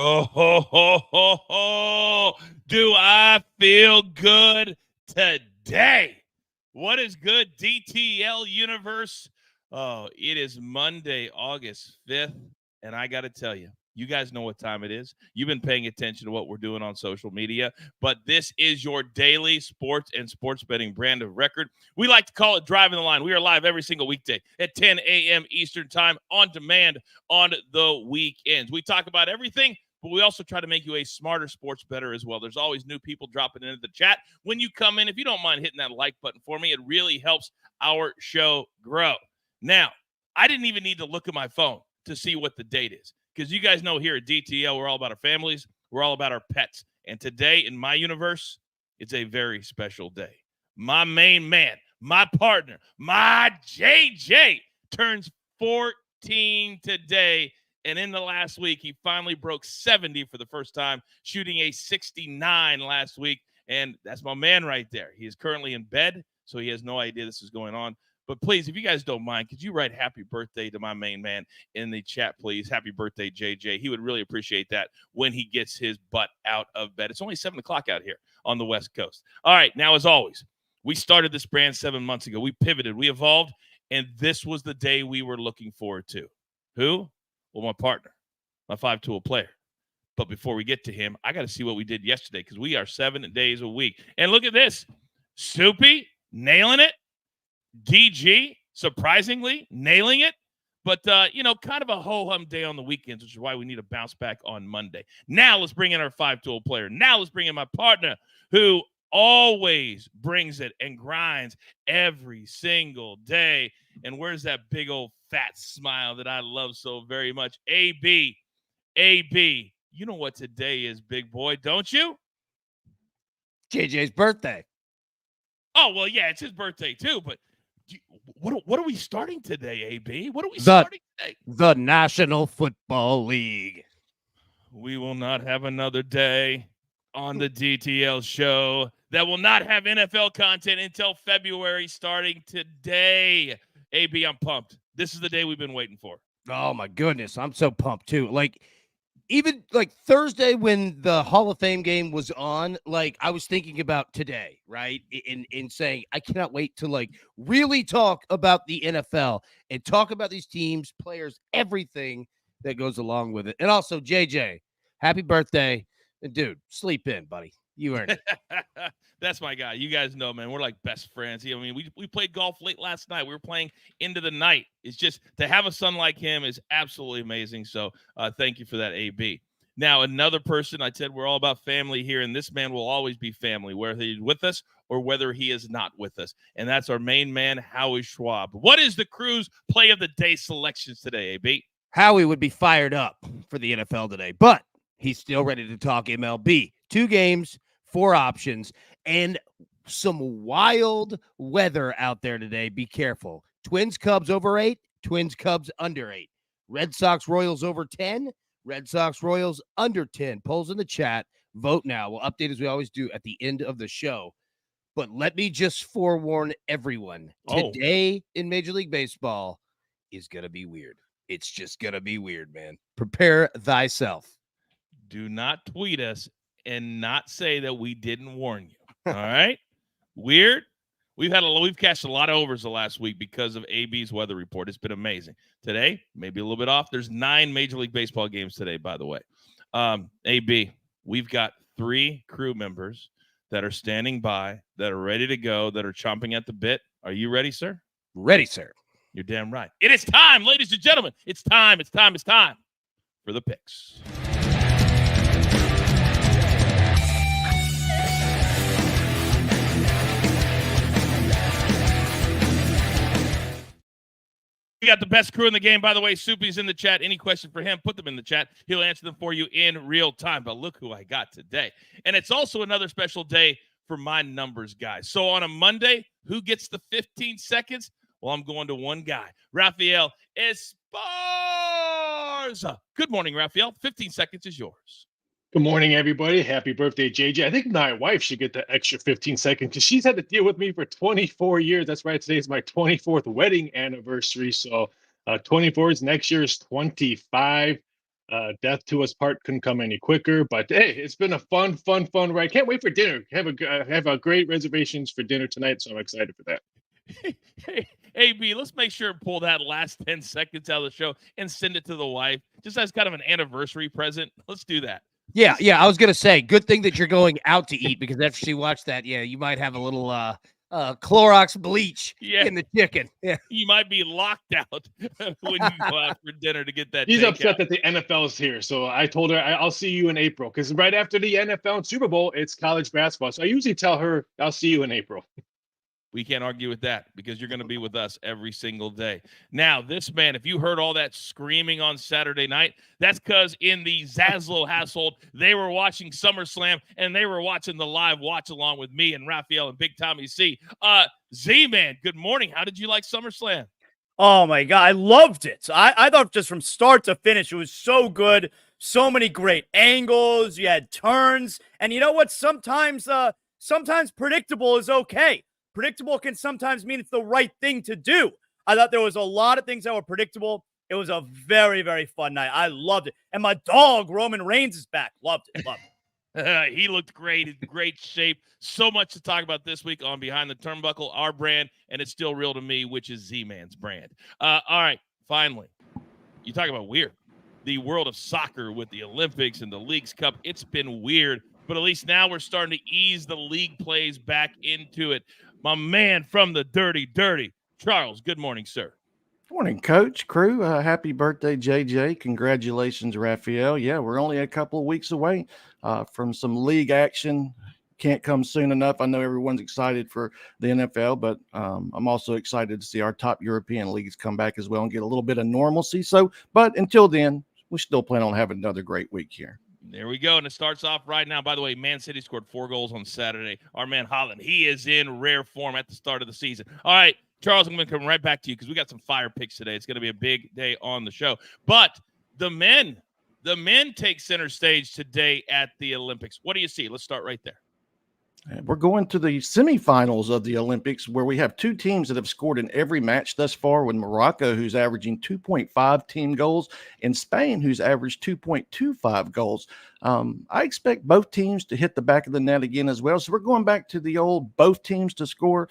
Oh, ho, ho, ho, ho. Do I feel good today? What is good, DTL universe? Oh, it is Monday, August 5th, and I got to tell you, you guys know what time it is. You've been paying attention to what we're doing on social media, but this is your daily sports and sports betting brand of record. We like to call it Driving the Line. We are live every single weekday at 10 a.m. Eastern Time on demand on the weekends. We talk about everything, but we also try to make you a smarter sports bettor as well. There's always new people dropping into the chat. When you come in, if you don't mind hitting that like button for me, it really helps our show grow. Now, I didn't even need to look at my phone to see what the date is, because you guys know here at DTL, we're all about our families. We're all about our pets. And today in my universe, it's a very special day. My main man, my partner, my JJ turns 14 today. And in the last week, he finally broke 70 for the first time, shooting a 69 last week. And that's my man right there. He is currently in bed, so he has no idea this is going on. But please, if you guys don't mind, could you write happy birthday to my main man in the chat, please? Happy birthday, JJ. He would really appreciate that when he gets his butt out of bed. It's only 7 o'clock out here on the West Coast. All right, now, as always, we started this brand 7 months ago. We pivoted. We evolved, and this was the day we were looking forward to. Who? Well, my partner, my 5-tool player. But before we get to him, I got to see what we did yesterday, because we are 7 days a week. And look at this. Soupy, nailing it. DG, surprisingly, nailing it. But, kind of a ho-hum day on the weekends, which is why we need to bounce back on Monday. Now let's bring in our 5-tool player. Now let's bring in my partner, who always brings it and grinds every single day. And where's that big old fat smile that I love so very much? AB, you know what today is, big boy, don't you? JJ's birthday. Oh, well, yeah, it's his birthday too, but what are we starting today, AB? What are we starting today? The National Football League. We will not have another day on the DTL show that will not have NFL content until February, starting today. AB, I'm pumped. This is the day we've been waiting for. Oh, my goodness. I'm so pumped, too. Even Thursday when the Hall of Fame game was on, I was thinking about today, right? In saying I cannot wait to really talk about the NFL and talk about these teams, players, everything that goes along with it. And also, JJ, happy birthday. And dude, sleep in, buddy. You earned it. That's my guy. You guys know, man, we're like best friends. I mean, we played golf late last night. We were playing into the night. It's just to have a son like him is absolutely amazing. So thank you for that, AB. Now, another person, I said we're all about family here, and this man will always be family, whether he's with us or whether he is not with us. And that's our main man, Howie Schwab. What is the crew's play of the day selections today, AB? Howie would be fired up for the NFL today, but he's still ready to talk MLB. 2 games, 4 options, and some wild weather out there today. Be careful. Twins Cubs over 8, Twins Cubs under 8. Red Sox Royals over 10, Red Sox Royals under 10. Polls in the chat. Vote now. We'll update as we always do at the end of the show. But let me just forewarn everyone. Today in Major League Baseball is going to be weird. It's just going to be weird, man. Prepare thyself. Do not tweet us and not say that we didn't warn you. All right? Weird. We've cashed a lot of overs the last week because of AB's weather report. It's been amazing. Today, maybe a little bit off. There's 9 Major League Baseball games today, by the way. AB, we've got 3 crew members that are standing by, that are ready to go, that are chomping at the bit. Are you ready, sir? Ready, sir. You're damn right. It is time, ladies and gentlemen. It's time for the picks. We got the best crew in the game, by the way. Soupy's in the chat. Any question for him, put them in the chat. He'll answer them for you in real time. But look who I got today. And it's also another special day for my numbers guys. So on a Monday, who gets the 15 seconds? Well, I'm going to one guy, Rafael Esparza. Good morning, Rafael. 15 seconds is yours. Good morning, everybody. Happy birthday, JJ. I think my wife should get the extra 15 seconds because she's had to deal with me for 24 years. That's right. Today is my 24th wedding anniversary. So 24 is next year is 25. Death to us part couldn't come any quicker. But hey, it's been a fun ride. Can't wait for dinner. Have a great reservations for dinner tonight, so I'm excited for that. Hey, AB, let's make sure and pull that last 10 seconds out of the show and send it to the wife, just as kind of an anniversary present. Let's do that. Yeah. I was gonna say, good thing that you're going out to eat, because after she watched that, yeah, you might have a little Clorox bleach in the chicken. Yeah. You might be locked out when you go out for dinner to get that. He's upset that the NFL is here, so I told her I'll see you in April, because right after the NFL and Super Bowl, it's college basketball. So I usually tell her I'll see you in April. We can't argue with that, because you're going to be with us every single day. Now, this man, if you heard all that screaming on Saturday night, that's because in the Zaslow household, they were watching SummerSlam, and they were watching the live watch along with me and Raphael and Big Tommy C. Z-Man, good morning. How did you like SummerSlam? Oh, my God. I loved it. I thought just from start to finish, it was so good. So many great angles. You had turns. And you know what? Sometimes predictable is okay. Predictable can sometimes mean it's the right thing to do. I thought there was a lot of things that were predictable. It was a very, very fun night. I loved it. And my dog, Roman Reigns, is back. Loved it. He looked great, in great shape. So much to talk about this week on Behind the Turnbuckle, our brand, and it's still real to me, which is Z-Man's brand. All right, finally, you talk about weird. The world of soccer with the Olympics and the Leagues Cup, it's been weird, but at least now we're starting to ease the league plays back into it. My man from the dirty, Charles, good morning, sir. Morning, Coach, crew. Happy birthday, JJ. Congratulations, Raphael. Yeah, we're only a couple of weeks away from some league action. Can't come soon enough. I know everyone's excited for the NFL, but I'm also excited to see our top European leagues come back as well and get a little bit of normalcy. But until then, we still plan on having another great week here. There we go, and it starts off right now. By the way, Man City scored 4 goals on Saturday. Our man Holland, he is in rare form at the start of the season. All right, Charles, I'm going to come right back to you because we got some fire picks today. It's going to be a big day on the show. But the men take center stage today at the Olympics. What do you see? Let's start right there. We're going to the semifinals of the Olympics, where we have 2 teams that have scored in every match thus far, with Morocco, who's averaging 2.5 team goals, and Spain, who's averaged 2.25 goals. I expect both teams to hit the back of the net again as well. So we're going back to the old both teams to score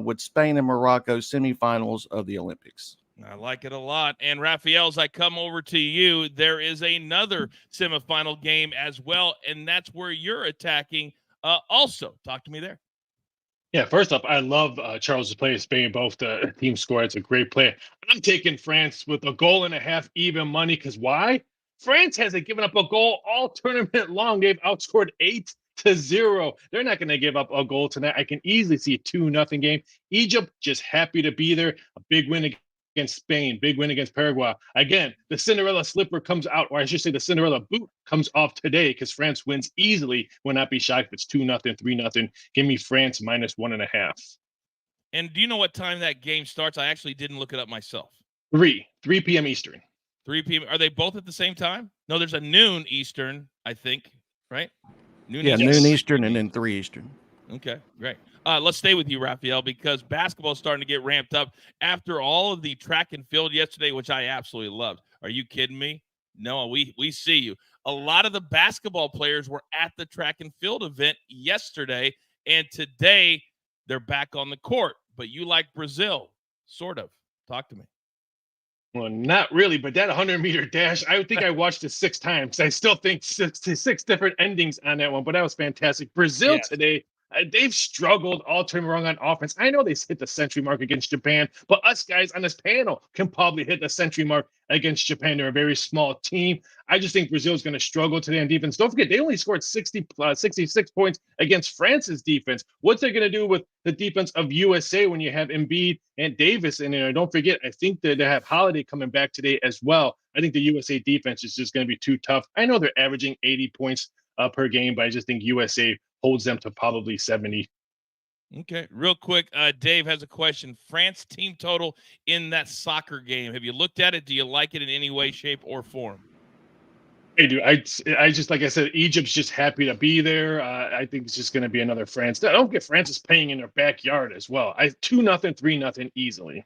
with Spain and Morocco semifinals of the Olympics. I like it a lot. And Raphael, as I come over to you, there is another semifinal game as well, and that's where you're attacking. Also, talk to me there. Yeah, first off, I love Charles' play in Spain. Both the team score. It's a great play. I'm taking France with a goal and a half, even money. Because why? France hasn't given up a goal all tournament long. They've outscored 8-0. They're not going to give up a goal tonight. I can easily see a 2-0 game. Egypt just happy to be there. A big win against Spain, big win against Paraguay. Again, the Cinderella slipper comes out, or I should say the Cinderella boot comes off today, because France wins easily. Will not be shocked if it's 2-0, 3-0. Give me France -1.5. And do you know what time that game starts? I actually didn't look it up myself. 3 p.m. Eastern. 3 p.m. Are they both at the same time? No, there's a noon Eastern, I think, right? Noon Eastern and then 3 Eastern. Okay, great. Let's stay with you, Raphael, because basketball is starting to get ramped up after all of the track and field yesterday, which I absolutely loved. Are you kidding me? No, we see you. A lot of the basketball players were at the track and field event yesterday, and today they're back on the court. But you like Brazil, sort of. Talk to me. Well, not really, but that 100-meter dash, I think I watched it 6 times. I still think six different endings on that one, but that was fantastic. Brazil today, they've struggled all tournament long on offense. I know they hit the century mark against Japan, but us guys on this panel can probably hit the century mark against Japan. They're a very small team. I just think Brazil is going to struggle today on defense. Don't forget, they only scored 66 points against France's defense. What's they going to do with the defense of USA when you have Embiid and Davis in there? Don't forget, I think that they have Holiday coming back today as well. I think the USA defense is just going to be too tough. I know they're averaging 80 points per game, but I just think USA holds them to probably 70. Okay, real quick, Dave has a question. France team total in that soccer game. Have you looked at it? Do you like it in any way, shape, or form? I do. I just, like I said, Egypt's just happy to be there. I think it's just going to be another France. I don't get France is playing in their backyard as well. 2-0, 3-0 easily.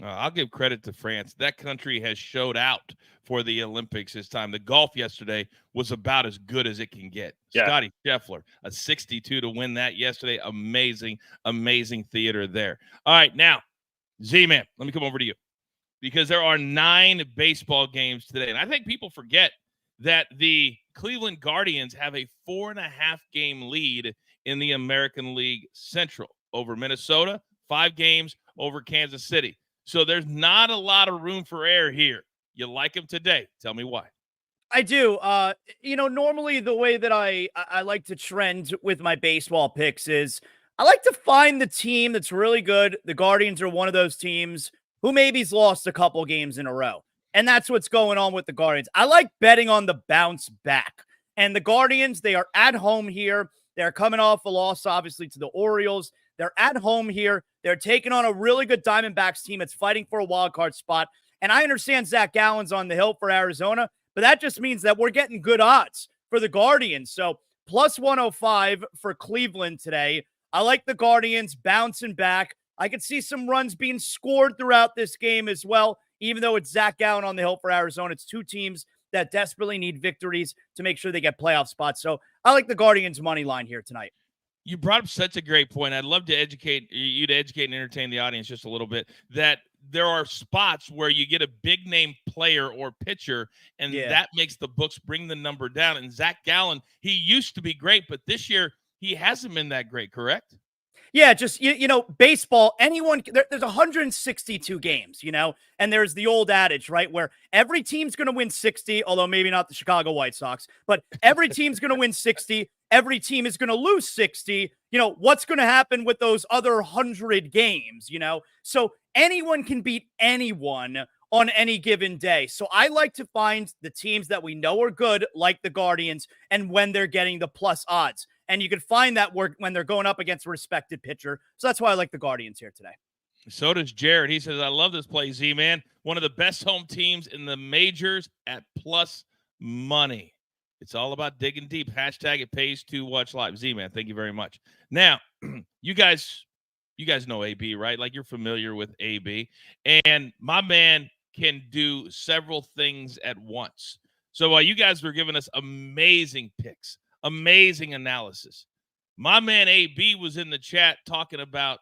I'll give credit to France. That country has showed out for the Olympics this time. The golf yesterday was about as good as it can get. Yeah. Scotty Scheffler, a 62 to win that yesterday. Amazing, amazing theater there. All right, now, Z-Man, let me come over to you because there are 9 baseball games today. And I think people forget that the Cleveland Guardians have a 4.5-game lead in the American League Central over Minnesota, 5 games over Kansas City. So there's not a lot of room for error here. You like him today. Tell me why. I do. Normally the way that I like to trend with my baseball picks is I like to find the team that's really good. The Guardians are one of those teams who maybe's lost a couple games in a row. And that's what's going on with the Guardians. I like betting on the bounce back. And the Guardians, they are at home here. They're coming off a loss, obviously, to the Orioles. They're at home here. They're taking on a really good Diamondbacks team that's fighting for a wild card spot. And I understand Zach Gallen's on the hill for Arizona, but that just means that we're getting good odds for the Guardians. So plus 105 for Cleveland today. I like the Guardians bouncing back. I could see some runs being scored throughout this game as well, even though it's Zach Gallen on the hill for Arizona. It's 2 teams that desperately need victories to make sure they get playoff spots. So I like the Guardians money line here tonight. You brought up such a great point. I'd love to educate and entertain the audience just a little bit that there are spots where you get a big name player or pitcher, and that makes the books bring the number down. And Zach Gallen, he used to be great, but this year he hasn't been that great, correct? Yeah, just, baseball, there's 162 games, and there's the old adage, right, where every team's going to win 60, although maybe not the Chicago White Sox, but every team's going to win 60. Every team is going to lose 60. What's going to happen with those other 100 games, So anyone can beat anyone on any given day. So I like to find the teams that we know are good, like the Guardians, and when they're getting the plus odds. And you can find that work when they're going up against a respected pitcher. So that's why I like the Guardians here today. So does Jared. He says, I love this play, Z-Man. One of the best home teams in the majors at plus money. It's all about digging deep. Hashtag it pays to watch live. Z-Man, thank you very much. Now, you guys know AB, right? Like, you're familiar with AB. And my man can do several things at once. So while you guys were giving us amazing picks, amazing analysis, my man AB was in the chat talking about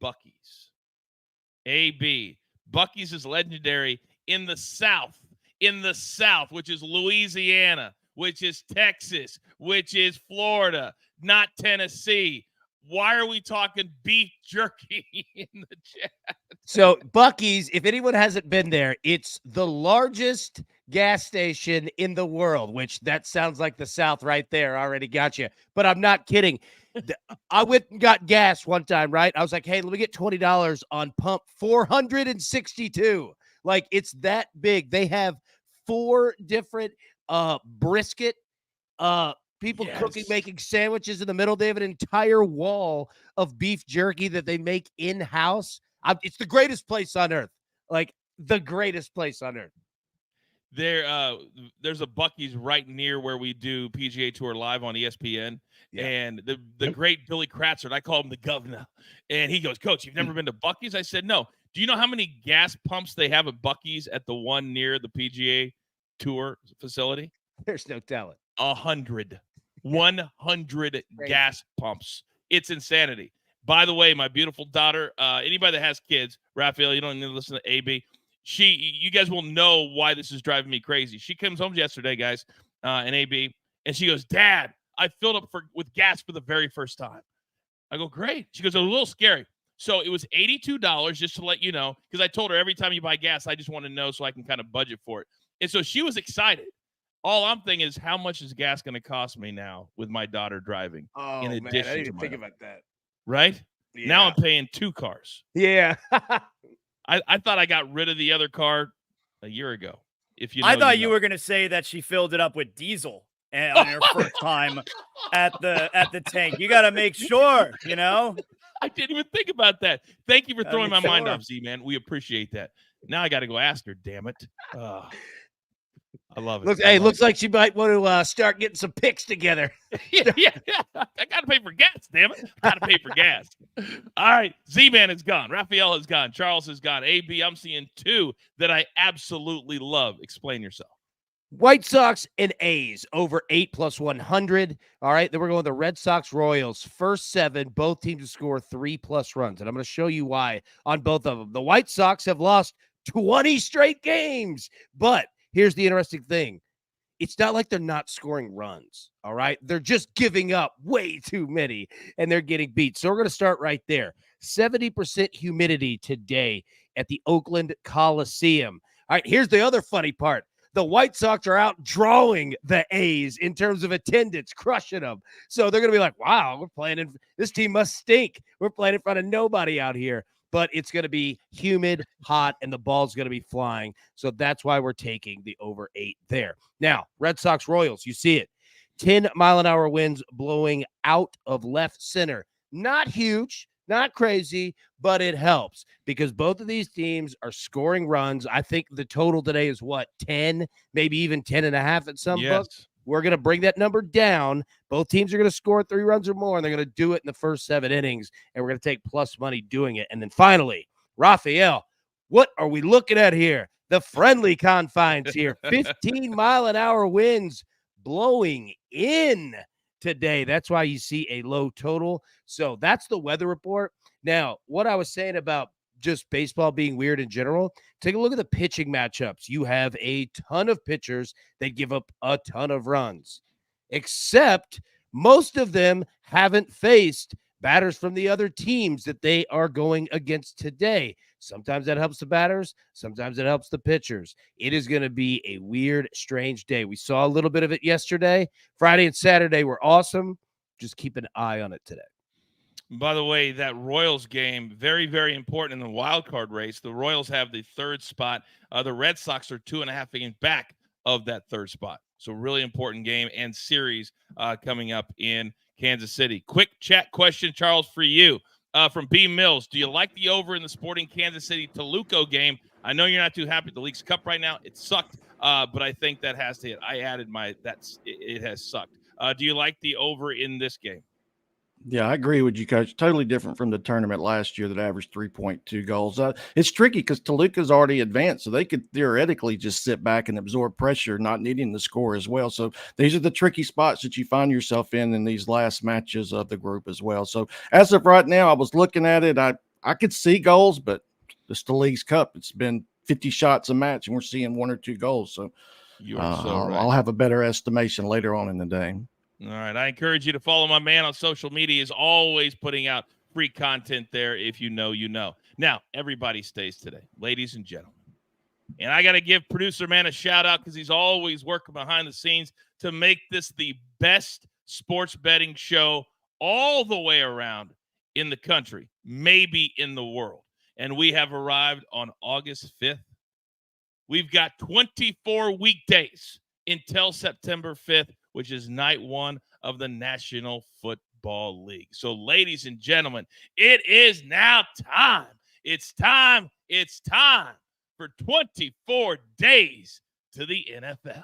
Buc-ee's. AB. Buc-ee's is legendary in the South, which is Louisiana, which is Texas, which is Florida, not Tennessee. Why are we talking beef jerky in the chat? So Buc-ee's, if anyone hasn't been there, it's the largest gas station in the world, which that sounds like the South right there. Already got you. But I'm not kidding. I went and got gas one time, right? I was like, hey, let me get $20 on pump 462. Like, it's that big. They have 4 different brisket people cooking, making sandwiches in the middle. They have an entire wall of beef jerky that they make in-house. It's the greatest place on earth. Like, the greatest place on earth. There's a Buc-ee's right near where we do PGA Tour live on ESPN. Yeah. And the great Billy Kratzert, I call him the governor. And he goes, Coach, you've never been to Buc-ee's? I said, no. Do you know how many gas pumps they have at Buc-ee's at the one near the PGA Tour facility? There's no telling. 100 gas pumps. It's insanity. By the way, my beautiful daughter, anybody that has kids, Raphael, you don't need to listen to AB. You guys will know why this is driving me crazy. She comes home yesterday, guys, and AB, and she goes, Dad, I filled up with gas for the very first time. I go, great. She goes, a little scary. So it was $82, just to let you know, because I told her every time you buy gas, I just want to know so I can kind of budget for it. And so she was excited. All I'm thinking is, how much is gas going to cost me now with my daughter driving? Oh, in man, I addition didn't to even think about that. Right? Yeah. Now I'm paying 2 cars. Yeah. I thought I got rid of the other car a year ago. If you know, I thought you were going to say that she filled it up with diesel on her first time at the tank. You got to make sure, I didn't even think about that. Thank you for throwing my mind off, Z-Man. We appreciate that. Now I got to go ask her, damn it. I love it. Looks like she might want to start getting some picks together. yeah. I got to pay for gas, damn it. Got to pay for gas. All right. Z-Man is gone. Raphael is gone. Charles is gone. AB, I'm seeing two that I absolutely love. Explain yourself. White Sox and A's over 8 + 100. All right. Then we're going with the Red Sox Royals. First 7, both teams to score 3+ runs. And I'm going to show you why on both of them. The White Sox have lost 20 straight games. But here's the interesting thing. It's not like they're not scoring runs. All right. They're just giving up way too many and they're getting beat. So we're going to start right there. 70% humidity today at the Oakland Coliseum. All right. Here's the other funny part. The White Sox are out drawing the A's in terms of attendance, crushing them. So they're going to be like, wow, we're playing in this team must stink. We're playing in front of nobody out here. But it's going to be humid, hot, and the ball's going to be flying. So that's why we're taking the over 8 there. Now, Red Sox Royals, you see it. 10-mile-an-hour winds blowing out of left center. Not huge, not crazy, but it helps because both of these teams are scoring runs. I think the total today is 10, maybe even 10.5 at some books. We're going to bring that number down. Both teams are going to score 3 runs or more, and they're going to do it in the first 7 innings, and we're going to take plus money doing it. And then finally, Raphael, what are we looking at here? The friendly confines here. 15-mile-an-hour winds blowing in today. That's why you see a low total. So that's the weather report. Now, what I was saying about just baseball being weird in general, take a look at the pitching matchups. You have a ton of pitchers that give up a ton of runs, except most of them haven't faced batters from the other teams that they are going against today. Sometimes that helps the batters. Sometimes it helps the pitchers. It is going to be a weird, strange day. We saw a little bit of it yesterday. Friday and Saturday were awesome. Just keep an eye on it today. By the way, that Royals game, very, very important in the wild card race. The Royals have the 3rd spot. The Red Sox are 2.5 games back of that 3rd spot. So really important game and series coming up in Kansas City. Quick chat question, Charles, for you from B. Mills. Do you like the over in the Sporting Kansas City Toluco game? I know you're not too happy with the Leagues Cup right now. It sucked, but I think that has to hit. I added it has sucked. Do you like the over in this game? Yeah, I agree with you, Coach. Totally different from the tournament last year that averaged 3.2 goals. It's tricky because Toluca's already advanced, so they could theoretically just sit back and absorb pressure, not needing the score as well. So these are the tricky spots that you find yourself in these last matches of the group as well. So as of right now, I was looking at it. I could see goals, but it's the League's Cup. It's been 50 shots a match, and we're seeing 1 or 2 goals. So, you are so right. I'll have a better estimation later on in the day. All right. I encourage you to follow my man on social media. He's always putting out free content there. If you know, you know. Now, everybody stays today, ladies and gentlemen. And I got to give producer man a shout out because he's always working behind the scenes to make this the best sports betting show all the way around in the country, maybe in the world. And we have arrived on August 5th. We've got 24 weekdays until September 5th, which is night 1 of the National Football League. So, ladies and gentlemen, it is now time. It's time for 24 days to the NFL.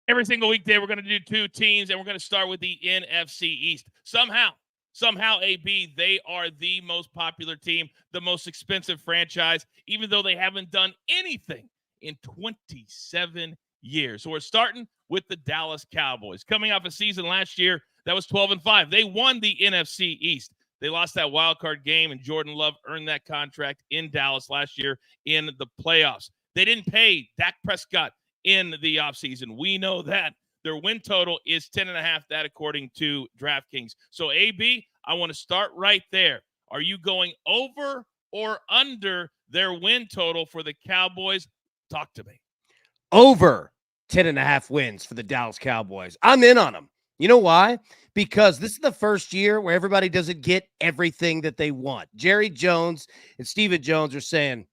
Every single weekday, we're going to do 2 teams, and we're going to start with the NFC East. Somehow, AB, they are the most popular team, the most expensive franchise, even though they haven't done anything in 27 years. So we're starting with the Dallas Cowboys. Coming off a season last year that was 12-5. They won the NFC East. They lost that wild card game, and Jordan Love earned that contract in Dallas last year in the playoffs. They didn't pay Dak Prescott in the offseason. We know that. Their win total is 10.5, that according to DraftKings. So, AB, I want to start right there. Are you going over or under their win total for the Cowboys? Talk to me. Over 10.5 wins for the Dallas Cowboys. I'm in on them. You know why? Because this is the first year where everybody doesn't get everything that they want. Jerry Jones and Steven Jones are saying,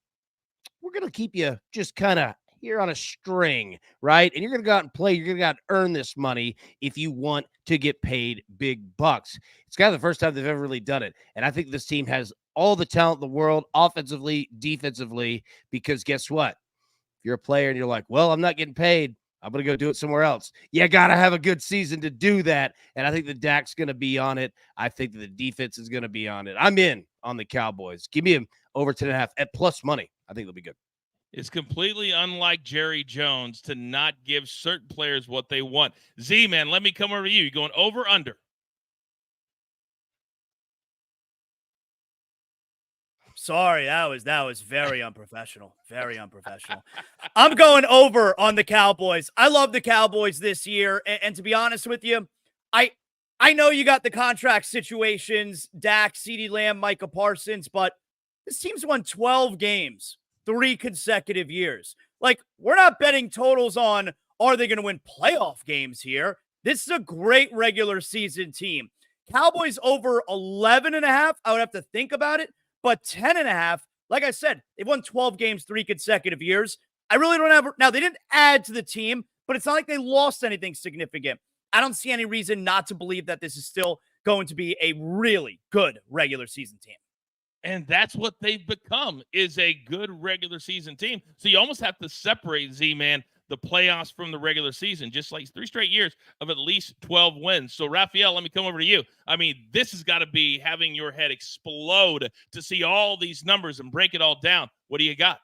we're going to keep you just kind of here on a string, right? And you're going to go out and play. You're going to go out and earn this money if you want to get paid big bucks. It's kind of the first time they've ever really done it. And I think this team has all the talent in the world, offensively, defensively, because guess what? If you're a player and you're like, well, I'm not getting paid, I'm going to go do it somewhere else. You got to have a good season to do that. And I think the Dak's going to be on it. I think that the defense is going to be on it. I'm in on the Cowboys. Give me him over 10.5 at plus money. I think they'll be good. It's completely unlike Jerry Jones to not give certain players what they want. Z-Man, let me come over to you. You going over, under? Sorry, that was very unprofessional. Very unprofessional. I'm going over on the Cowboys. I love the Cowboys this year, and to be honest with you, I know you got the contract situations, Dak, CeeDee Lamb, Micah Parsons, but this team's won 12 games, 3 consecutive years. Like, we're not betting totals on are they going to win playoff games here. This is a great regular season team. Cowboys over 11.5. I would have to think about it. But 10.5, like I said, they've won 12 games, 3 consecutive years. I really don't have, now they didn't add to the team, but it's not like they lost anything significant. I don't see any reason not to believe that this is still going to be a really good regular season team. And that's what they've become, is a good regular season team. So you almost have to separate, Z-Man, the playoffs from the regular season, just like 3 straight years of at least 12 wins. So, Raphael, let me come over to you. I mean, this has got to be having your head explode to see all these numbers and break it all down. What do you got?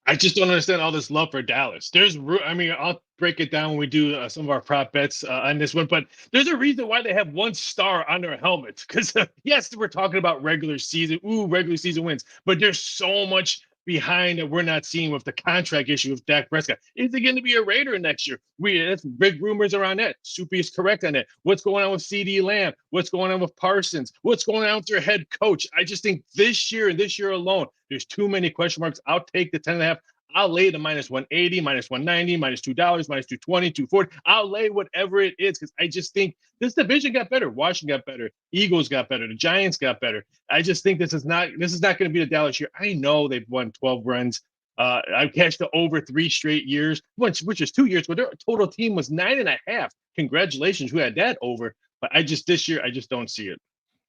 I just don't understand all this love for Dallas. I'll break it down when we do some of our prop bets on this one, but there's a reason why they have 1 star on their helmet. Because yes, we're talking about regular season wins, but there's so much behind that we're not seeing with the contract issue with Dak Prescott. Is he going to be a Raider next year? That's big rumors around that. Soupy is correct on that. What's going on with CeeDee Lamb? What's going on with Parsons? What's going on with their head coach? I just think this year and this year alone, there's too many question marks. I'll take the 10.5. I'll lay the -180, -190, -$2, -220, $240. I'll lay whatever it is because I just think this division got better. Washington got better. Eagles got better. The Giants got better. I just think this is not going to be the Dallas year. I know they've won 12 runs. I've cashed the over 3 straight years, which is 2 years, but their total team was 9.5. Congratulations, who had that over? But this year, I just don't see it.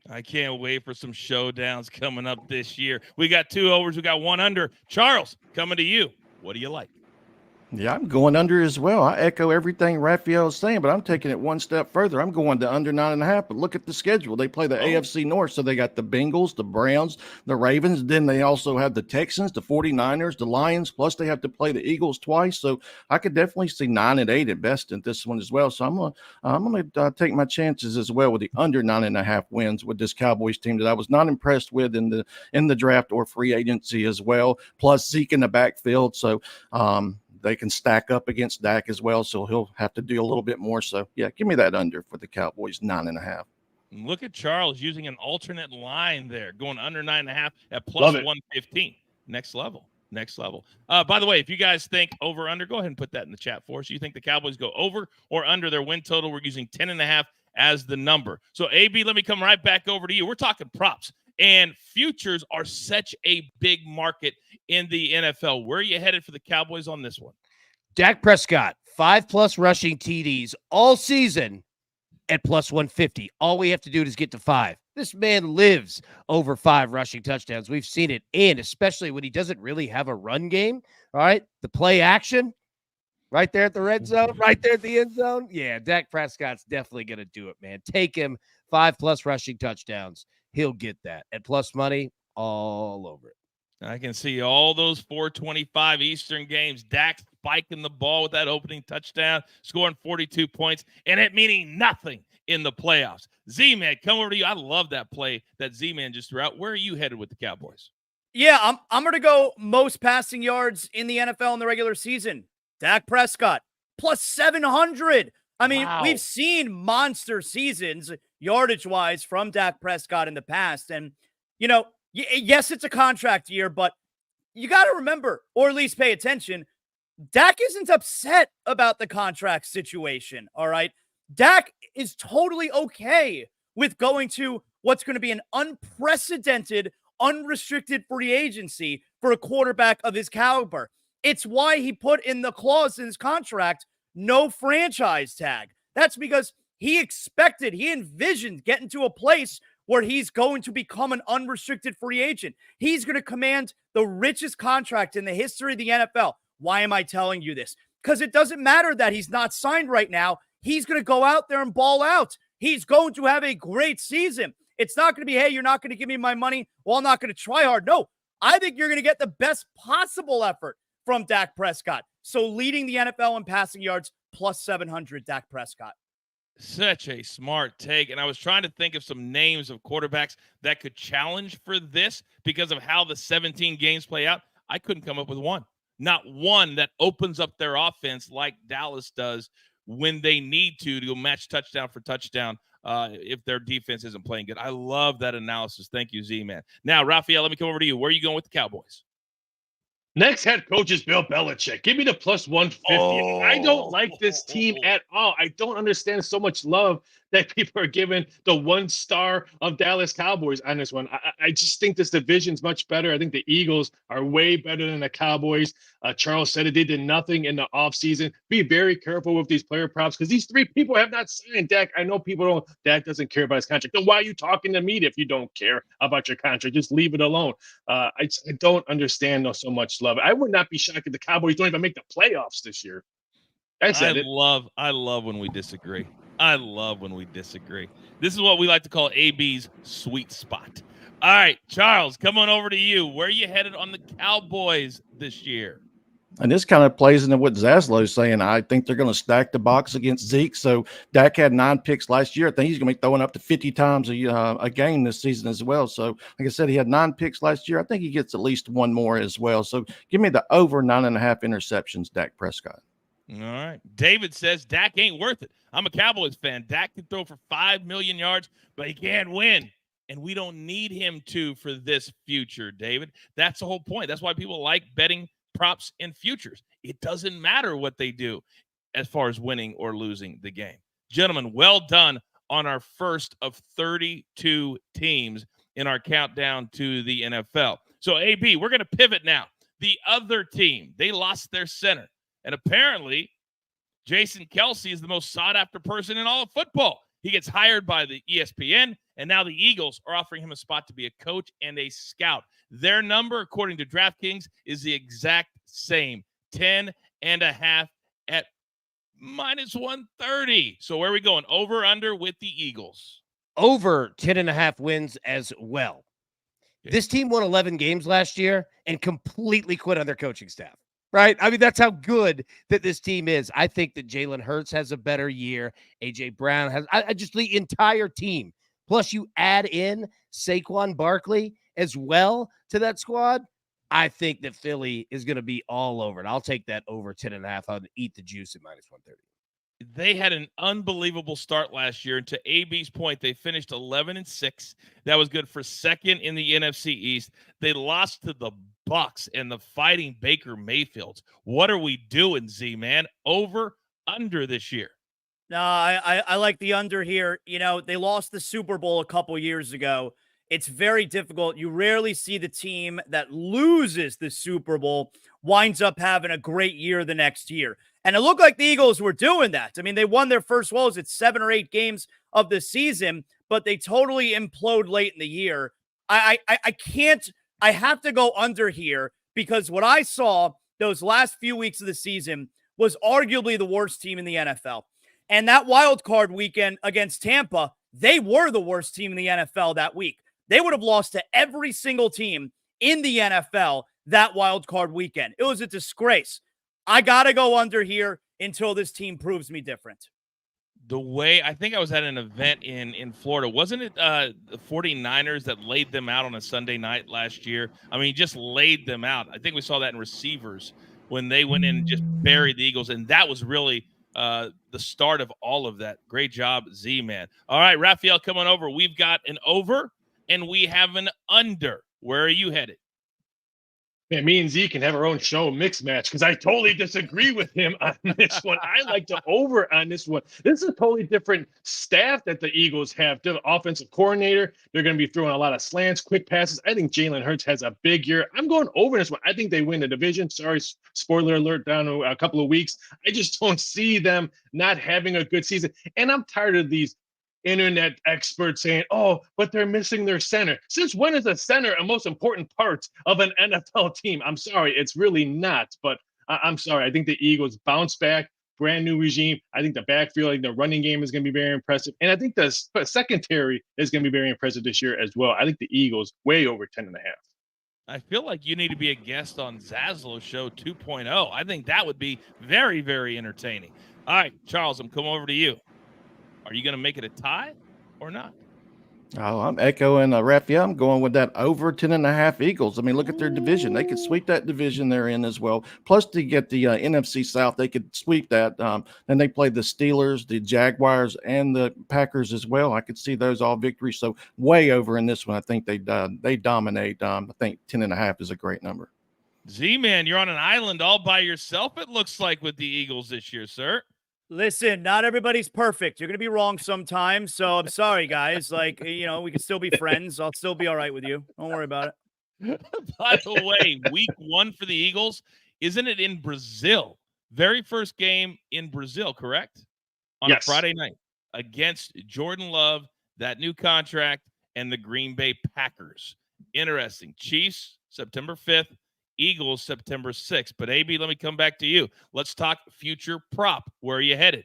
I can't wait for some showdowns coming up this year. We got 2 overs. We got 1 under. Charles, coming to you. What do you like? Yeah, I'm going under as well. I echo everything Raphael is saying, but I'm taking it 1 step further. I'm going to under 9.5. But look at the schedule. They play the AFC North. So they got the Bengals, the Browns, the Ravens. Then they also have the Texans, the 49ers, the Lions. Plus they have to play the Eagles twice. So I could definitely see 9 and 8 at best in this one as well. So I'm gonna take my chances as well with the under 9.5 wins with this Cowboys team that I was not impressed with in the draft or free agency as well. Plus Zeke in the backfield. So they can stack up against Dak as well, so he'll have to do a little bit more. So, yeah, give me that under for the Cowboys, 9.5. Look at Charles using an alternate line there, going under 9.5 at plus 115. Next level. By the way, if you guys think over under, go ahead and put that in the chat for us. You think the Cowboys go over or under their win total? We're using 10.5 as the number. So, AB, let me come right back over to you. We're talking props. And futures are such a big market in the NFL. Where are you headed for the Cowboys on this one? Dak Prescott, 5+ rushing TDs all season at plus 150. All we have to do is get to 5. This man lives over 5 rushing touchdowns. We've seen it, and especially when he doesn't really have a run game, all right? The play action right there at the red zone, right there at the end zone. Yeah, Dak Prescott's definitely going to do it, man. Take him 5+ rushing touchdowns. He'll get that at plus money all over it. I can see all those 425 Eastern games. Dak spiking the ball with that opening touchdown, scoring 42 points, and it meaning nothing in the playoffs. Z-Man, come over to you. I love that play that Z-Man just threw out. Where are you headed with the Cowboys? Yeah, I'm going to go most passing yards in the NFL in the regular season. Dak Prescott, plus 700. I mean, We've seen monster seasons yardage-wise from Dak Prescott in the past. And, yes, it's a contract year, but you got to remember, or at least pay attention, Dak isn't upset about the contract situation, all right? Dak is totally okay with going to what's going to be an unprecedented, unrestricted free agency for a quarterback of his caliber. It's why he put in the clause in his contract, no franchise tag. That's because he envisioned getting to a place where he's going to become an unrestricted free agent. He's going to command the richest contract in the history of the NFL. Why am I telling you this? Because it doesn't matter that he's not signed right now. He's going to go out there and ball out. He's going to have a great season. It's not going to be, hey, you're not going to give me my money. Well, I'm not going to try hard. No, I think you're going to get the best possible effort from Dak Prescott. So leading the NFL in passing yards, plus 700, Dak Prescott. Such a smart take. And I was trying to think of some names of quarterbacks that could challenge for this because of how the 17 games play out. I couldn't come up with one. Not one that opens up their offense like Dallas does when they need to go match touchdown for touchdown if their defense isn't playing good. I love that analysis. Thank you, Z-Man. Now, Raphael, let me come over to you. Where are you going with the Cowboys? Next head coach is Bill Belichick. Give me the plus 150. I don't like this team at all. I don't understand so much love that people are giving the 1 star of Dallas Cowboys on this one. I just think this division's much better. I think the Eagles are way better than the Cowboys. Charles said it. They did nothing in the offseason. Be very careful with these player props because these 3 people have not signed. Dak, I know people don't. Dak doesn't care about his contract. Then why are you talking to me if you don't care about your contract? Just leave it alone. I don't understand so much love. I would not be shocked if the Cowboys don't even make the playoffs this year. I love when we disagree. I love when we disagree. This is what we like to call AB's sweet spot. All right, Charles, come on over to you. Where are you headed on the Cowboys this year? And this kind of plays into what Zaslow's saying. I think they're going to stack the box against Zeke. So Dak had 9 picks last year. I think he's going to be throwing up to 50 times a game this season as well. So, like I said, he had 9 picks last year. I think he gets at least 1 more as well. So give me the over 9.5 interceptions, Dak Prescott. All right. David says Dak ain't worth it. I'm a Cowboys fan. Dak can throw for 5 million yards, but he can't win. And we don't need him to for this future, David. That's the whole point. That's why people like betting props and futures. It doesn't matter what they do as far as winning or losing the game. Gentlemen, well done on our first of 32 teams in our countdown to the NFL. So, AB, we're going to pivot now. The other team, they lost their center. And apparently, Jason Kelsey is the most sought-after person in all of football. He gets hired by the ESPN, and now the Eagles are offering him a spot to be a coach and a scout. Their number, according to DraftKings, is the exact same, 10.5 at minus 130. So where are we going? Over, under with the Eagles? Over 10.5 wins as well. Okay. This team won 11 games last year and completely quit on their coaching staff. Right? I mean, that's how good that this team is. I think that Jalen Hurts has a better year. A.J. Brown has just the entire team. Plus, you add in Saquon Barkley as well to that squad. I think that Philly is going to be all over it. I'll take that over 10.5. I'll eat the juice at minus 130. They had an unbelievable start last year. And to AB's point, they finished 11-6. That was good for second in the NFC East. They lost to the Bucks and the Fighting Baker Mayfields. What are we doing, Z-Man? Over, under this year? No, I like the under here. You know, they lost the Super Bowl a couple years ago. It's very difficult. You rarely see the team that loses the Super Bowl winds up having a great year the next year. And it looked like the Eagles were doing that. I mean, they won their first, 7 or 8 games of the season, but they totally implode late in the year. I can't, I have to go under here because what I saw those last few weeks of the season was arguably the worst team in the NFL. And that wild card weekend against Tampa, they were the worst team in the NFL that week. They would have lost to every single team in the NFL that wild card weekend. It was a disgrace. I got to go under here until this team proves me different. The way I think I was at an event in Florida, wasn't it the 49ers that laid them out on a Sunday night last year? I mean, just laid them out. I think we saw that in receivers when they went in and just buried the Eagles. And that was really the start of all of that. Great job, Z-Man. All right, Raphael, come on over. We've got an over and we have an under. Where are you headed? Man, me and Z can have our own show mix match because I totally disagree with him on this one. I like to over on this one. This is a totally different staff that the Eagles have. They're the offensive coordinator. They're going to be throwing a lot of slants, quick passes. I think Jalen Hurts has a big year. I'm going over this one. I think they win the division. Sorry, spoiler alert, down a couple of weeks. I just don't see them not having a good season. And I'm tired of these internet experts saying, oh, but they're missing their center. Since when is a center a most important part of an NFL team? I'm sorry, it's really not. But I'm sorry. I think the Eagles bounce back, brand new regime. I think the backfield, like the running game is going to be very impressive. And I think the secondary is going to be very impressive this year as well. I think the Eagles way over 10.5. I feel like you need to be a guest on Zaslow's show 2.0. I think that would be very, very entertaining. All right, Charles, I'm coming over to you. Are you going to make it a tie or not? Oh, I'm echoing Raphael. I'm going with that over 10.5 Eagles. I mean, look at their division. They could sweep that division they're in as well. Plus, to get the NFC South, they could sweep that. Then they play the Steelers, the Jaguars, and the Packers as well. I could see those all victories. So way over in this one. I think they dominate. I think 10.5 is a great number. Z-Man, you're on an island all by yourself, it looks like, with the Eagles this year, sir. Listen, not everybody's perfect. You're going to be wrong sometimes. So I'm sorry, guys. Like, we can still be friends. I'll still be all right with you. Don't worry about it. By the way, week 1 for the Eagles, isn't it in Brazil? Very first game in Brazil, correct? On a Friday night against Jordan Love, that new contract, and the Green Bay Packers. Interesting. Chiefs, September 5th. Eagles September 6th. But AB, let me come back to you. Let's talk future prop. Where are you headed?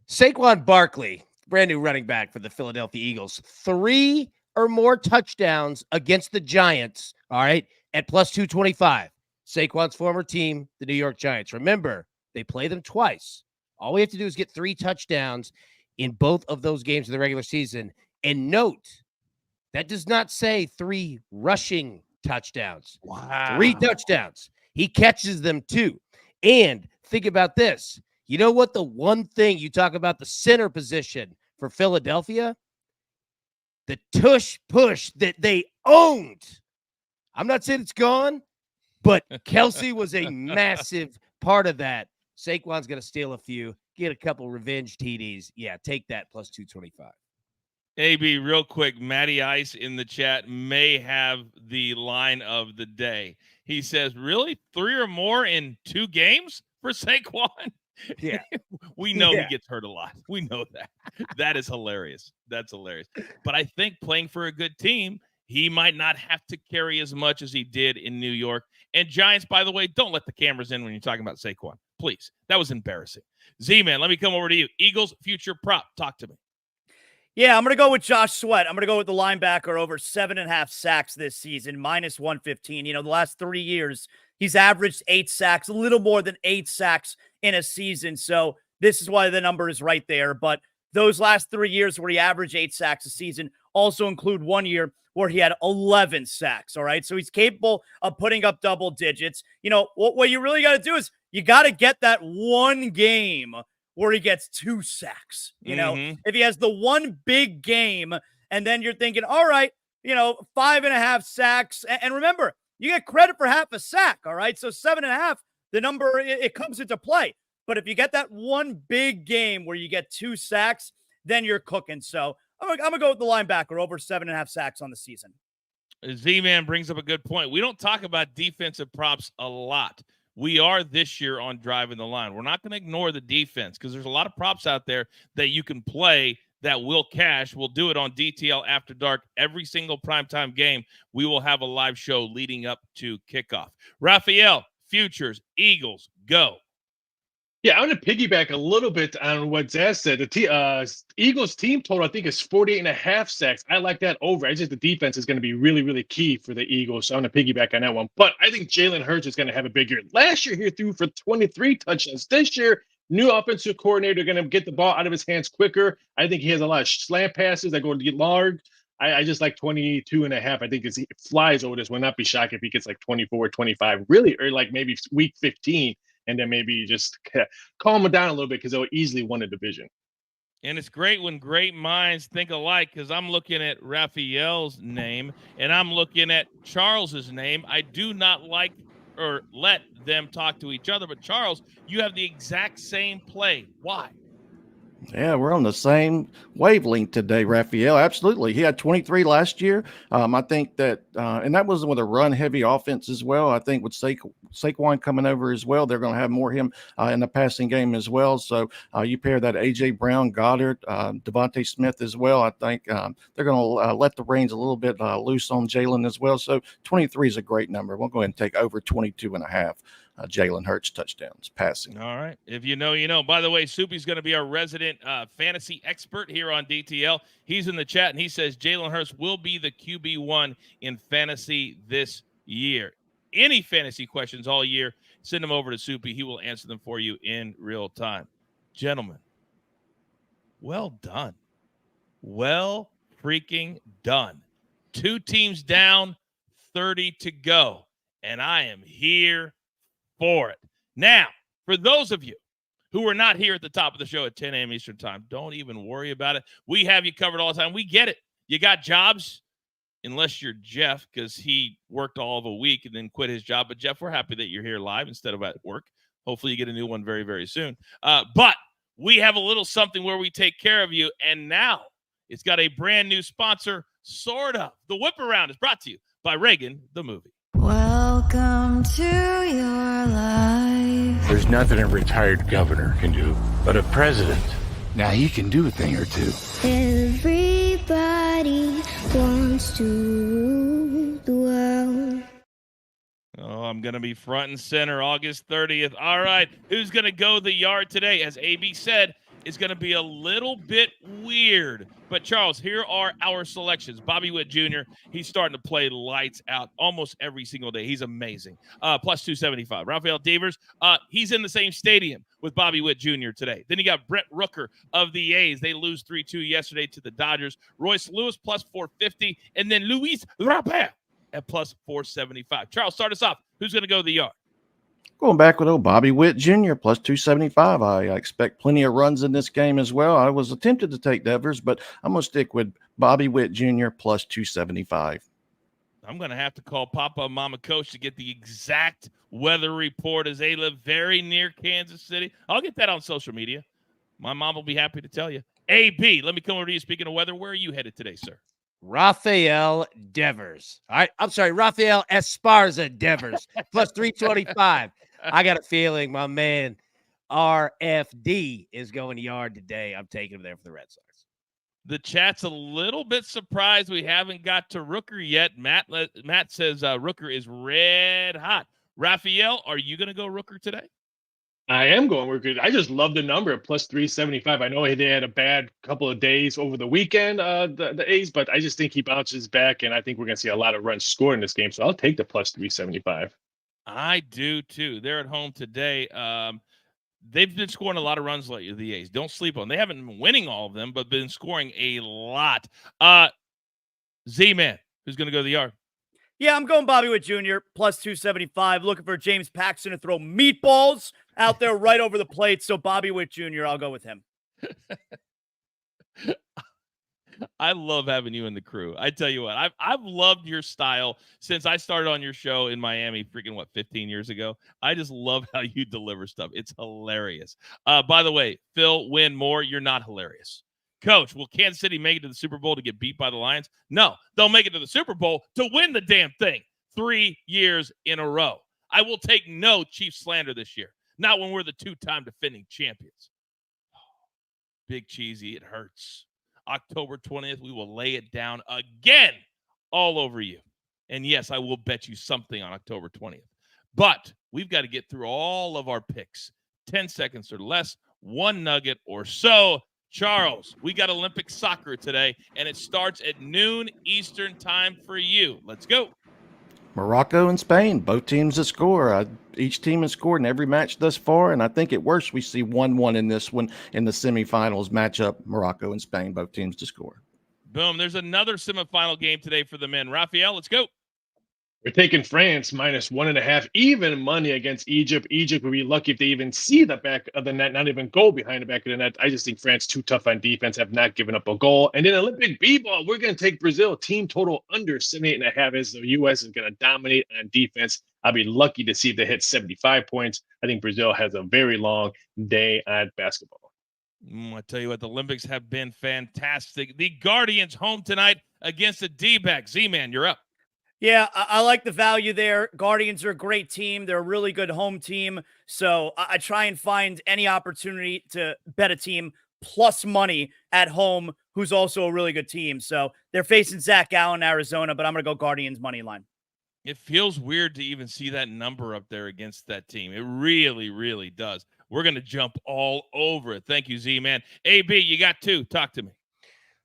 Saquon Barkley, brand new running back for the Philadelphia Eagles. 3 or more touchdowns against the Giants, all right, at plus 225. Saquon's former team, the New York Giants. Remember, they play them twice. All we have to do is get 3 touchdowns in both of those games of the regular season. And note, that does not say 3 rushing touchdowns. Wow. 3 touchdowns. He catches them too. And think about this. You know what? The one thing you talk about the center position for Philadelphia, the tush push that they owned. I'm not saying it's gone, but Kelsey was a massive part of that. Saquon's going to steal a few, get a couple revenge TDs. Yeah, take that plus 225. AB, real quick, Matty Ice in the chat may have the line of the day. He says, really? 3 or more in 2 games for Saquon? Yeah. We know he gets hurt a lot. We know that. That is hilarious. That's hilarious. But I think playing for a good team, he might not have to carry as much as he did in New York. And Giants, by the way, don't let the cameras in when you're talking about Saquon. Please. That was embarrassing. Z-Man, let me come over to you. Eagles future prop. Talk to me. Yeah, I'm going to go with Josh Sweat. I'm going to go with the linebacker over 7.5 sacks this season, minus 115. The last 3 years, he's averaged 8 sacks, a little more than 8 sacks in a season. So this is why the number is right there. But those last 3 years where he averaged 8 sacks a season also include 1 year where he had 11 sacks. All right. So he's capable of putting up double digits. What you really got to do is you got to get that one game where he gets 2 sacks. If he has the one big game and then you're thinking, all right, 5.5 sacks. And remember, you get credit for half a sack. All right. So 7.5, the number, it comes into play. But if you get that one big game where you get 2 sacks, then you're cooking. So I'm going to go with the linebacker over 7.5 sacks on the season. Z-Man brings up a good point. We don't talk about defensive props a lot. We are this year on Driving the Line. We're not going to ignore the defense because there's a lot of props out there that you can play that will cash. We'll do it on DTL After Dark every single primetime game. We will have a live show leading up to kickoff. Raphael, futures, Eagles, go. Yeah, I want to piggyback a little bit on what Zaz said. The Eagles team total, I think, is 48.5 sacks. I like that over. I just the defense is going to be really, really key for the Eagles. So I'm going to piggyback on that one. But I think Jalen Hurts is going to have a big year. Last year, he threw for 23 touchdowns. This year, new offensive coordinator going to get the ball out of his hands quicker. I think he has a lot of slant passes that go to get large. I just like 22.5. I think he flies over this. Will not be shocked if he gets like 24, 25, really, or like maybe week 15. And then maybe just calm it down a little bit because they'll easily win a division. And it's great when great minds think alike because I'm looking at Raphael's name and I'm looking at Charles's name. I do not like or let them talk to each other. But, Charles, you have the exact same play. Why? Yeah, we're on the same wavelength today, Raphael. Absolutely. He had 23 last year. I think that, and that was with a run heavy offense as well. I think with Saquon coming over as well, they're going to have more him in the passing game as well. So you pair that A.J. Brown, Goddard, Devontae Smith as well. I think they're going to let the reins a little bit loose on Jalen as well. So 23 is a great number. We'll go ahead and take over 22 and a half. Jalen Hurts touchdowns passing. All right. If you know, you know. By the way, Soupy's going to be our resident fantasy expert here on DTL. He's in the chat, and he says Jalen Hurts will be the QB1 in fantasy this year. Any fantasy questions all year, send them over to Soupy. He will answer them for you in real time. Gentlemen, well done. Well freaking done. 2 teams down, 30 to go, and I am here for it. Now, for those of you who are not here at the top of the show at 10 a.m. Eastern time, don't even worry about it. We have you covered all the time. We get it. You got jobs, unless you're Jeff, because he worked all of a week and then quit his job. But, Jeff, we're happy that you're here live instead of at work. Hopefully you get a new one very, very soon. But we have a little something where we take care of you, and now it's got a brand new sponsor, sort of. The Whip Around is brought to you by Reagan, the movie. Welcome to your life. There's nothing a retired governor can do, but a president, now he can do a thing or two. Everybody wants to rule the world. Oh, I'm going to be front and center August 30th. All right, who's going to go the yard today? As AB said, it's going to be a little bit weird. But, Charles, here are our selections. Bobby Witt Jr., he's starting to play lights out almost every single day. He's amazing. Plus 275. Rafael Devers, he's in the same stadium with Bobby Witt Jr. today. Then you got Brett Rooker of the A's. They lose 3-2 yesterday to the Dodgers. Royce Lewis, plus 450. And then Luis Robert at plus 475. Charles, start us off. Who's going to go the yard? Going back with old Bobby Witt Jr. plus 275. I expect plenty of runs in this game as well. I was tempted to take Devers, but I'm going to stick with Bobby Witt Jr. plus 275. I'm going to have to call Papa and Mama Coach to get the exact weather report as they live very near Kansas City. I'll get that on social media. My mom will be happy to tell you. AB, let me come over to you. Speaking of weather, where are you headed today, sir? Rafael Devers. All right. I'm sorry. Rafael Esparza Devers plus 325. I got a feeling my man RFD is going to yard today. I'm taking him there for the Red Sox. The chat's a little bit surprised we haven't got to Rooker yet. Matt says Rooker is red hot. Rafael, are you going to go Rooker today? I am going Rooker. I just love the number at plus 375. I know they had a bad couple of days over the weekend, the A's, but I just think he bounces back, and I think we're going to see a lot of runs scored in this game. So I'll take the plus 375. I do too. They're at home today. They've been scoring a lot of runs lately, the A's. Don't sleep on them. They haven't been winning all of them, but been scoring a lot. Z-Man, who's going to go to the yard? Yeah, I'm going Bobby Witt Jr. plus 275. Looking for James Paxton to throw meatballs out there right over the plate. So Bobby Witt Jr., I'll go with him. I love having you in the crew. I tell you what, I've loved your style since I started on your show in Miami, freaking 15 years ago. I just love how you deliver stuff. It's hilarious. By the way, Phil, win more. You're not hilarious. Coach, will Kansas City make it to the Super Bowl to get beat by the Lions? No, they'll make it to the Super Bowl to win the damn thing 3 years in a row. I will take no Chiefs slander this year. Not when we're the 2-time defending champions. Big Cheesy, it hurts. October 20th, we will lay it down again all over you. And yes, I will bet you something on October 20th. But we've got to get through all of our picks. 10 seconds or less, one nugget or so. Charles, we got Olympic soccer today, and it starts at noon Eastern time for you. Let's go. Morocco and Spain, both teams that score. Each team has scored in every match thus far, and I think at worst we see 1-1 in this one in the semifinals matchup. Morocco and Spain, both teams to score. Boom. There's another semifinal game today for the men. Rafael, let's go. We're taking France minus 1.5, even money against Egypt. Egypt would be lucky if they even see the back of the net, not even go behind the back of the net. I just think France too tough on defense, have not given up a goal. And then Olympic B-ball, we're going to take Brazil. Team total under 78.5 as the U.S. is going to dominate on defense. I'll be lucky to see if they hit 75 points. I think Brazil has a very long day at basketball. I tell you what, the Olympics have been fantastic. The Guardians home tonight against the D-backs. Z-Man, you're up. Yeah, I like the value there. Guardians are a great team. They're a really good home team. So I try and find any opportunity to bet a team plus money at home who's also a really good team. So they're facing Zach Allen, Arizona, but I'm going to go Guardians money line. It feels weird to even see that number up there against that team. It really, really does. We're going to jump all over it. Thank you, Z-Man. AB, you got two. Talk to me.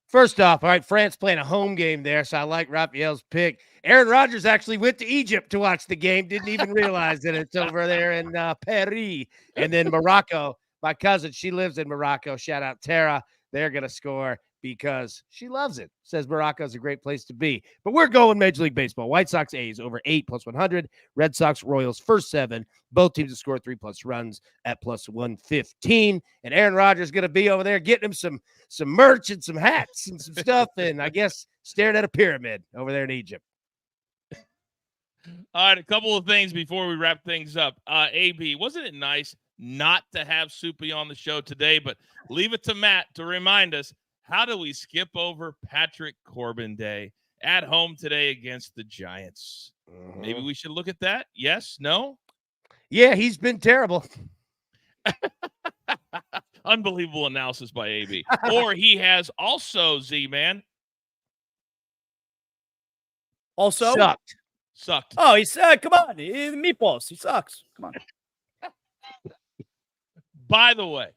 First off, all right, France playing a home game there, so I like Raphael's pick. Aaron Rodgers actually went to Egypt to watch the game. Didn't even realize that it's over there in Paris. And then Morocco, my cousin, she lives in Morocco. Shout out Tara. They're going to score because she loves it. Says Morocco's a great place to be. But we're going Major League Baseball. White Sox A's over 8 plus 100. Red Sox Royals first 7. Both teams to score 3+ runs at plus 115. And Aaron Rodgers going to be over there getting him some merch and some hats and some stuff. And I guess staring at a pyramid over there in Egypt. All right, a couple of things before we wrap things up. AB, wasn't it nice not to have Soupy on the show today, but leave it to Matt to remind us, how do we skip over Patrick Corbin Day at home today against the Giants? Maybe we should look at that. Yes? No? Yeah, he's been terrible. Unbelievable analysis by AB. Or he has also, Z-Man, Also, sucked. Oh, he said, come on. Meatballs. He sucks. Come on. By the way,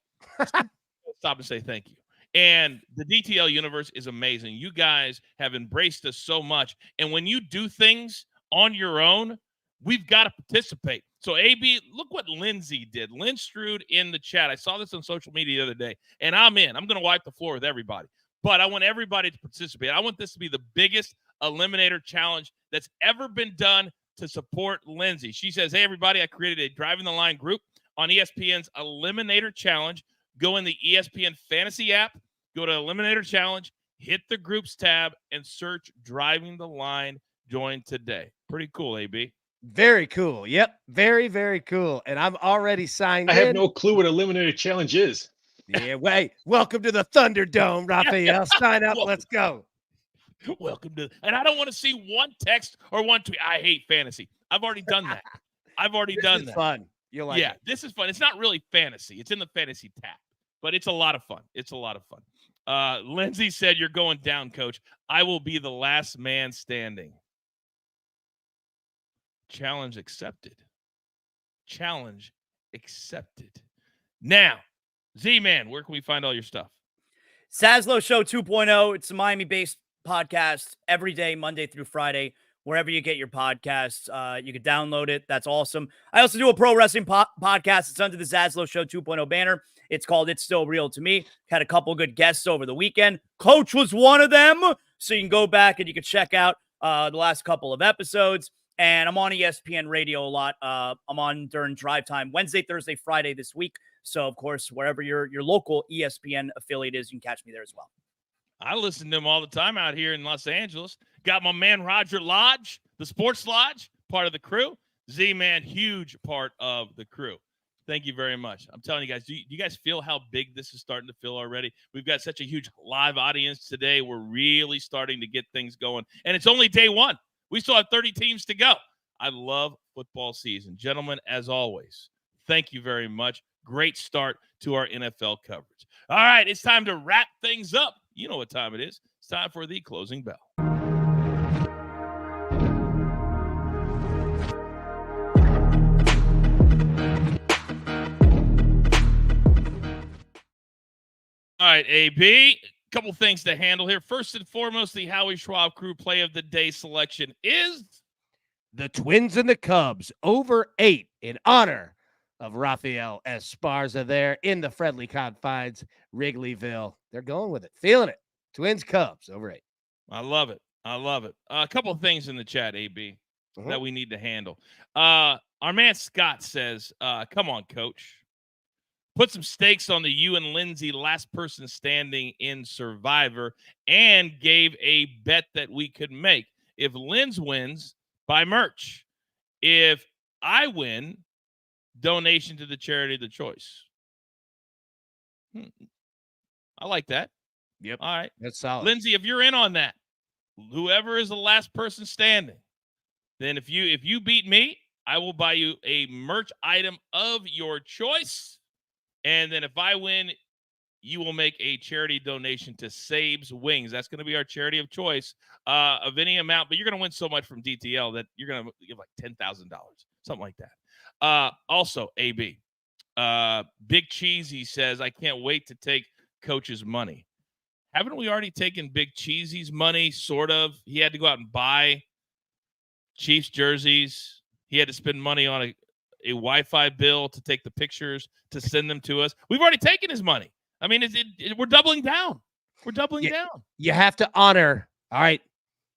stop and say thank you. And the DTL universe is amazing. You guys have embraced us so much. And when you do things on your own, we've got to participate. So, AB, look what Lindsay did. Lynn Strude in the chat. I saw this on social media the other day, and I'm in. I'm going to wipe the floor with everybody. But I want everybody to participate. I want this to be the biggest eliminator challenge that's ever been done to support Lindsay. She says, hey, everybody, I created a Driving the Line group on ESPN's Eliminator Challenge. Go in the ESPN Fantasy app, go to Eliminator Challenge, hit the groups tab, and search Driving the Line. Join today. Pretty cool, AB. Very cool. Yep. Very, very cool. And I'm already signed in. I have no clue what Eliminator Challenge is. Yeah, wait. Welcome to the Thunderdome, Raphael. Sign up. Let's go. Welcome to, and I don't want to see one text or one tweet. I hate fantasy. I've already done that. I've already done that. Fun. You'll like it. This is fun. It's not really fantasy. It's in the fantasy tab, but it's a lot of fun. It's a lot of fun. Lindsay said, you're going down, coach. I will be the last man standing. Challenge accepted. Challenge accepted. Now, Z-Man, where can we find all your stuff? Saslow Show 2.0. It's a Miami-based podcast every day, Monday through Friday, wherever you get your podcasts. You can download it. That's awesome. I also do a pro wrestling podcast. It's under the Zaslow Show 2.0 banner. It's called It's Still Real to Me. Had a couple good guests over the weekend. Coach was one of them. So you can go back and you can check out the last couple of episodes. And I'm on ESPN Radio a lot. I'm on during drive time Wednesday, Thursday, Friday this week. So, of course, wherever your local ESPN affiliate is, you can catch me there as well. I listen to him all the time out here in Los Angeles. Got my man Roger Lodge, the Sports Lodge, part of the crew. Z-Man, huge part of the crew. Thank you very much. I'm telling you guys, do you guys feel how big this is starting to feel already? We've got such a huge live audience today. We're really starting to get things going. And it's only day one. We still have 30 teams to go. I love football season. Gentlemen, as always, thank you very much. Great start to our NFL coverage. All right, it's time to wrap things up. You know what time it is. It's time for the closing bell. All right, AB, a couple things to handle here. First and foremost, the Howie Schwab Crew play of the day selection is the Twins and the Cubs over 8 in honor of Rafael Esparza there in the friendly confines, Wrigleyville. They're going with it, feeling it. Twins, Cubs over 8. I love it. I love it. A couple of things in the chat, AB, that we need to handle. Our man Scott says, come on, coach. Put some stakes on the you and Lindsay last person standing in Survivor and gave a bet that we could make. If Linz wins, buy merch. If I win, donation to the charity of the choice. I like that. Yep. All right. That's solid. Lindsay, if you're in on that, whoever is the last person standing, then if you beat me, I will buy you a merch item of your choice. And then if I win, you will make a charity donation to Sabe's Wings. That's going to be our charity of choice of any amount. But you're going to win so much from DTL that you're going to give like $10,000, something like that. Also, AB, Big Cheesy says, I can't wait to take Coach's money. Haven't we already taken Big Cheesy's money, sort of? He had to go out and buy Chiefs jerseys. He had to spend money on a Wi-Fi bill to take the pictures, to send them to us. We've already taken his money. I mean, we're doubling down. We're doubling down. You have to honor. All right,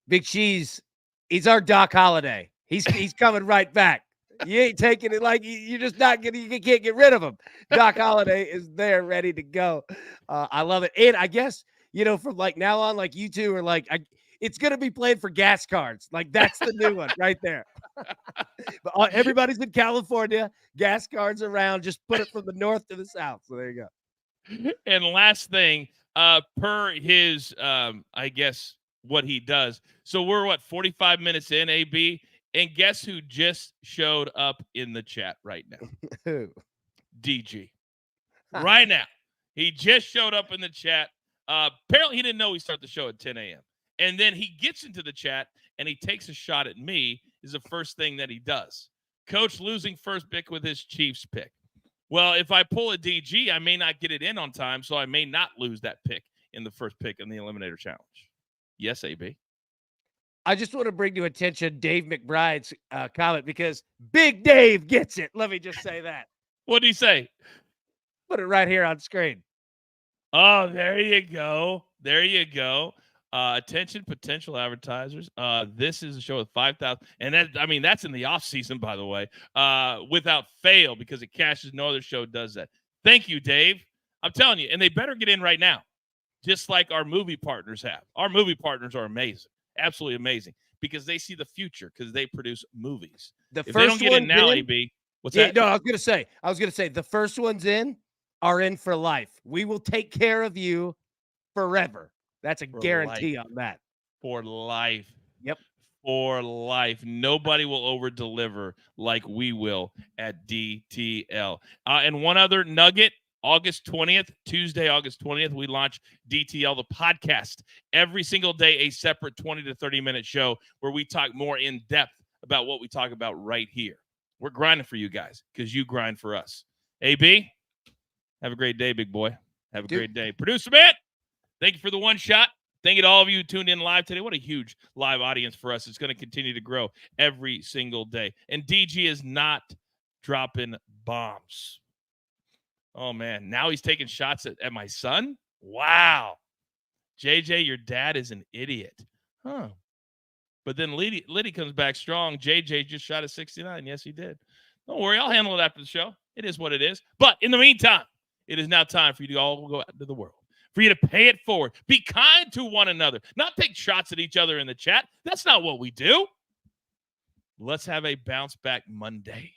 Big Cheese. He's our Doc Holliday. He's coming right back. You ain't taking it like you're just not gonna. You can't get rid of him. Doc Holliday is there, ready to go. I love it. And I guess from like now on, like you two are like, it's gonna be played for gas cards. Like that's the new one right there. But everybody's in California. Gas cards around. Just put it from the north to the south. So there you go. And last thing, per his, I guess what he does. So we're 45 minutes in, AB, and guess who just showed up in the chat right now? DG. Right now, he just showed up in the chat. Apparently, he didn't know we start the show at 10 a.m. And then he gets into the chat and he takes a shot at me. Is the first thing that he does. Coach losing first pick with his Chiefs pick. Well, if I pull a DG, I may not get it in on time, so I may not lose that pick in the first pick in the Eliminator Challenge. Yes, AB. I just want to bring to attention Dave McBride's comment because Big Dave gets it. Let me just say that. What did he say? Put it right here on screen. Oh, there you go. There you go. Attention, potential advertisers. This is a show with 5,000. And that's in the off season, by the way, without fail, because it cashes. No other show does that. Thank you, Dave. I'm telling you, and they better get in right now, just like our movie partners have. Our movie partners are amazing, absolutely amazing, because they see the future because they produce movies. If they don't get in now, AB, what's that? No, I was gonna say the first ones in are in for life. We will take care of you forever. That's a guarantee on that. For life. Yep. For life. Nobody will over-deliver like we will at DTL. And one other nugget, August 20th, Tuesday, August 20th, we launch DTL, the podcast. Every single day, a separate 20 to 30-minute show where we talk more in depth about what we talk about right here. We're grinding for you guys because you grind for us. AB, have a great day, big boy. Have a great day. Producer man, thank you for the one shot. Thank you to all of you who tuned in live today. What a huge live audience for us. It's going to continue to grow every single day. And DG is not dropping bombs. Oh, man. Now he's taking shots at my son? Wow. JJ, your dad is an idiot. Huh. But then Liddy comes back strong. JJ just shot at 69. Yes, he did. Don't worry. I'll handle it after the show. It is what it is. But in the meantime, it is now time for you to all go out into the world. For you to pay it forward. Be kind to one another. Not take shots at each other in the chat. That's not what we do. Let's have a bounce back Monday.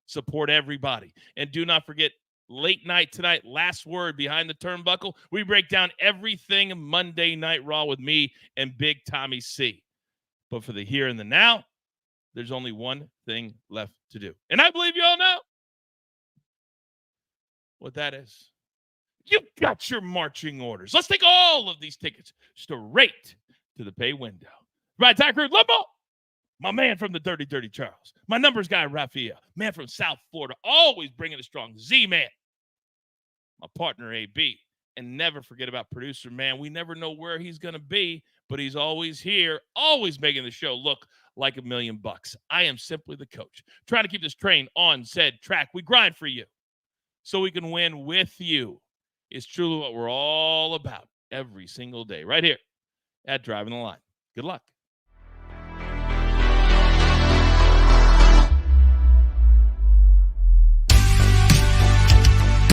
Support everybody. And do not forget, late night tonight, last word behind the turnbuckle. We break down everything Monday Night Raw with me and Big Tommy C. But for the here and the now, there's only one thing left to do. And I believe you all know what that is. You got your marching orders. Let's take all of these tickets straight to the pay window. Right, Tiger Crew, Lumbo, my man from the Dirty Dirty Charles, my numbers guy, Raphael, man from South Florida, always bringing it strong, Z-Man, my partner, AB, and never forget about producer, man. We never know where he's going to be, but he's always here, always making the show look like $1,000,000. I am simply the coach, trying to keep this train on said track. We grind for you so we can win with you. It's truly what we're all about every single day right here at Driving the Line. Good luck.